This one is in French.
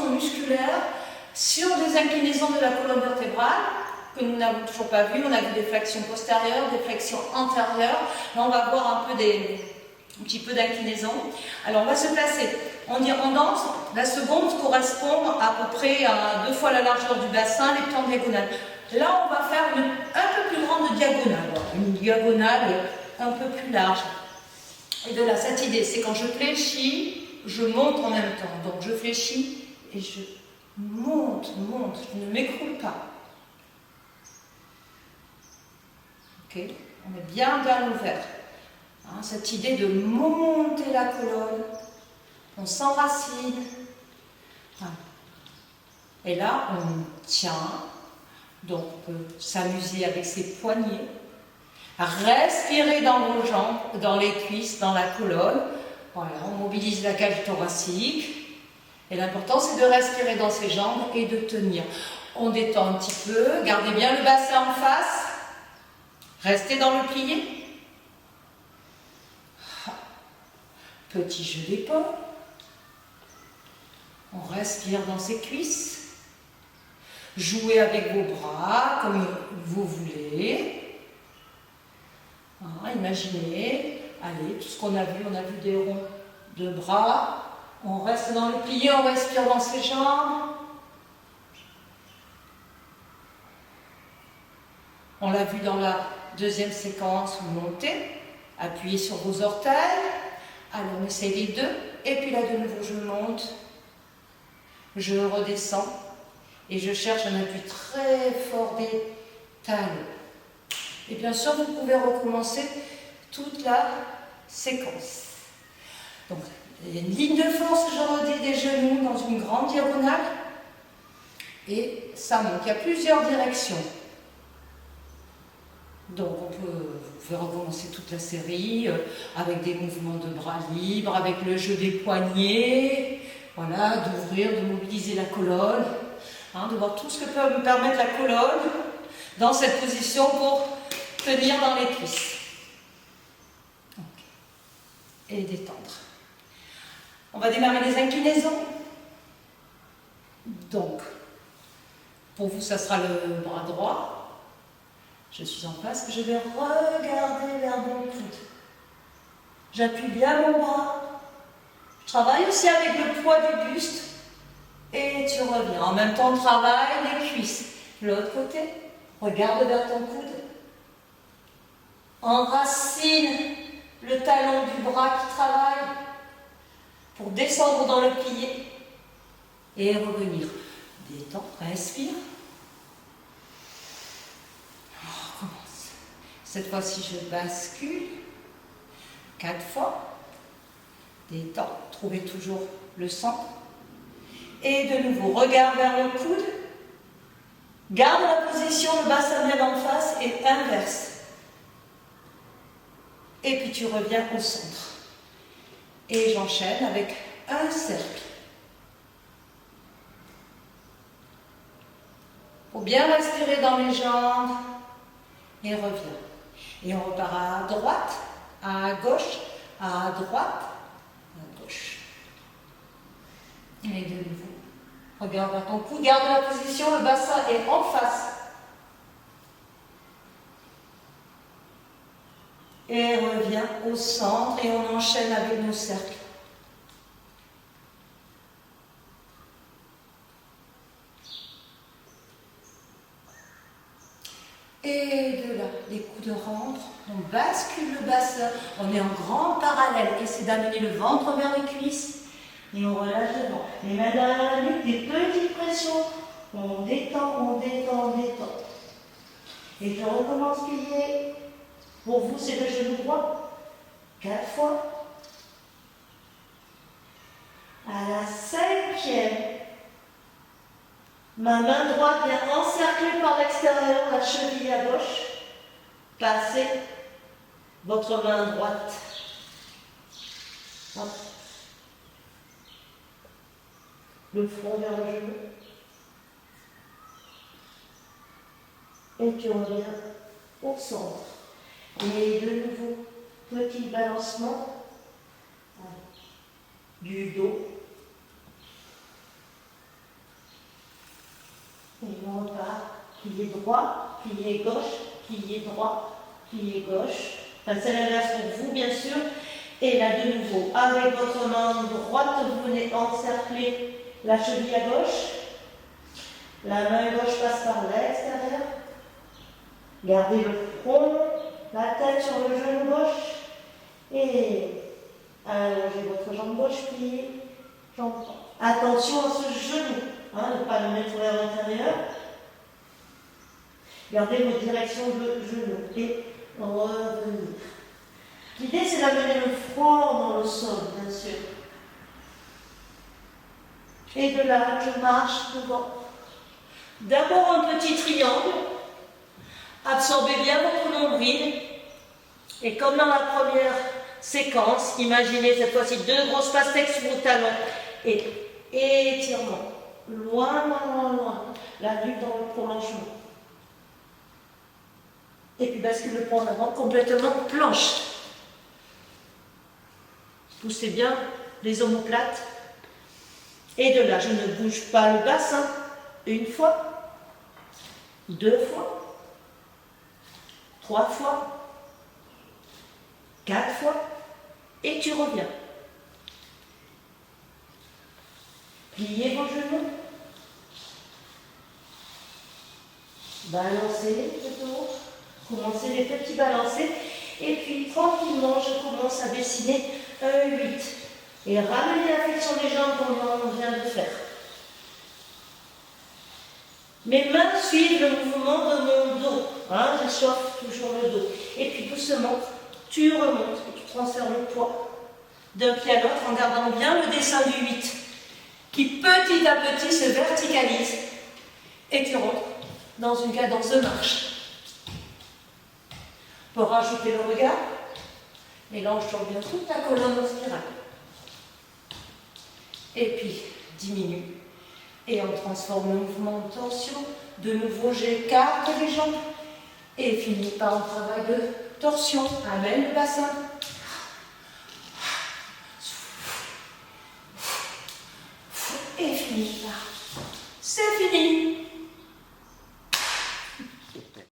tension musculaire sur des inclinaisons de la colonne vertébrale que nous n'avons toujours pas vues. On a vu des flexions postérieures, des flexions antérieures. Là, on va voir un petit peu d'inclinaison. Alors, on va se placer. On danse. La seconde correspond à peu près à 2 fois la largeur du bassin, les pieds en diagonale. Là, on va faire un peu plus grande diagonale. Une diagonale un peu plus large. Et de là, cette idée, c'est quand je fléchis, je monte en même temps. Donc, je fléchis et je monte, je ne m'écroule pas. Ok, on est bien ouvert. Hein, cette idée de monter la colonne, on s'enracine. Hein. Et là, on tient. Donc, on peut s'amuser avec ses poignets. Respirer dans vos jambes, dans les cuisses, dans la colonne. Voilà, on mobilise la cage thoracique. Et l'important, c'est de respirer dans ses jambes et de tenir. On détend un petit peu. Gardez bien le bassin en face. Restez dans le plié. Petit jeu d'épaule. On respire dans ses cuisses. Jouez avec vos bras comme vous voulez. Imaginez, allez, tout ce qu'on a vu des ronds de bras. On reste dans le plié, on respire dans ses jambes. On l'a vu dans la deuxième séquence, vous montez, appuyez sur vos orteils. Allez, on essaie les deux. Et puis là, de nouveau, je monte. Je redescends. Et je cherche un appui très fort des talons. Et bien sûr, vous pouvez recommencer toute la séquence. Donc, il y a une ligne de force, je redis, des genoux dans une grande diagonale. Et ça monte. Il y a plusieurs directions. Donc, vous pouvez recommencer toute la série avec des mouvements de bras libres, avec le jeu des poignets. Voilà, d'ouvrir, de mobiliser la colonne. De voir tout ce que peut me permettre la colonne dans cette position pour tenir dans les cuisses. Okay. Et détendre. On va démarrer les inclinaisons. Donc, pour vous, ça sera le bras droit. Je suis en place. Je vais regarder vers mon coude. J'appuie bien mon bras. Je travaille aussi avec le poids du buste. Et tu reviens. En même temps, travaille les cuisses. L'autre côté, regarde vers ton coude. Enracine le talon du bras qui travaille pour descendre dans le plié et revenir. Détends, respire. On recommence. Cette fois-ci, je bascule. 4 fois. Détends, trouvez toujours le centre. Et de nouveau, regard vers le coude. Garde la position, le bassin bien en face et inverse. Et puis tu reviens au centre. Et j'enchaîne avec un cercle. Il faut bien respirer dans les jambes. Et reviens. Et on repart à droite, à gauche, à droite, à gauche. Et de nouveau. Regarde vers ton cou, garde la position, le bassin est en face. Et reviens au centre et on enchaîne avec nos cercles. Et de là, les coudes rentrent, on bascule le bassin, on est en grand parallèle. Essayez d'amener le ventre vers les cuisses. Et on relâche devant. Les mains derrière la nuque, des petites pressions. On détend, on détend, on détend. Et je recommence plié. Pour vous, c'est le genou droit. 4 fois. À la 5e, ma main droite vient encercler par l'extérieur la cheville à gauche. Passez votre main droite. Hop. Le front vers le genou. Et tu reviens au centre. Et de nouveau, petit balancement du dos. plié droit, plié gauche, plié droit, plié gauche. Enfin, c'est l'inverse pour vous, bien sûr. Et là, de nouveau, avec votre main droite, vous venez encercler la cheville à gauche. La main gauche passe par l'extérieur. Gardez le front, la tête sur le genou gauche. Et allongez votre jambe gauche, pliée, jambe droite. Attention à ce genou, ne pas le mettre vers l'intérieur. Gardez votre direction de genou et revenir. L'idée, c'est d'amener le front dans le sol, bien sûr. Et de là, je marche devant. D'abord un petit triangle. Absorbez bien votre nombril. Et comme dans la première séquence, imaginez cette fois-ci 2 grosses pastèques sous vos talons. Et étirement. Loin, loin, loin. La nuque dans le prolongement. Et puis bascule le poing en avant, complètement planche. Poussez bien les omoplates. Et de là, je ne bouge pas le bassin. 1 fois, 2 fois, 3 fois, 4 fois, et tu reviens. Pliez vos genoux. Balancez le dos. Commencez les petits balancés. Et puis, tranquillement, je commence à dessiner un 8. Et ramenez la flexion des jambes comme on vient de faire. Mes mains suivent le mouvement de mon dos. J'échauffe toujours le dos. Et puis, doucement, tu remontes et tu transfères le poids d'un pied à l'autre en gardant bien le dessin du 8 qui petit à petit se verticalise et tu rentres dans une cadence de marche. Pour rajouter le regard, mélange bien toute ta colonne en spirale. Et puis, diminue. Et on transforme le mouvement en torsion. De nouveau, j'écarte les jambes. Et finis par un travail de torsion. Amène le bassin. Et finis par. C'est fini.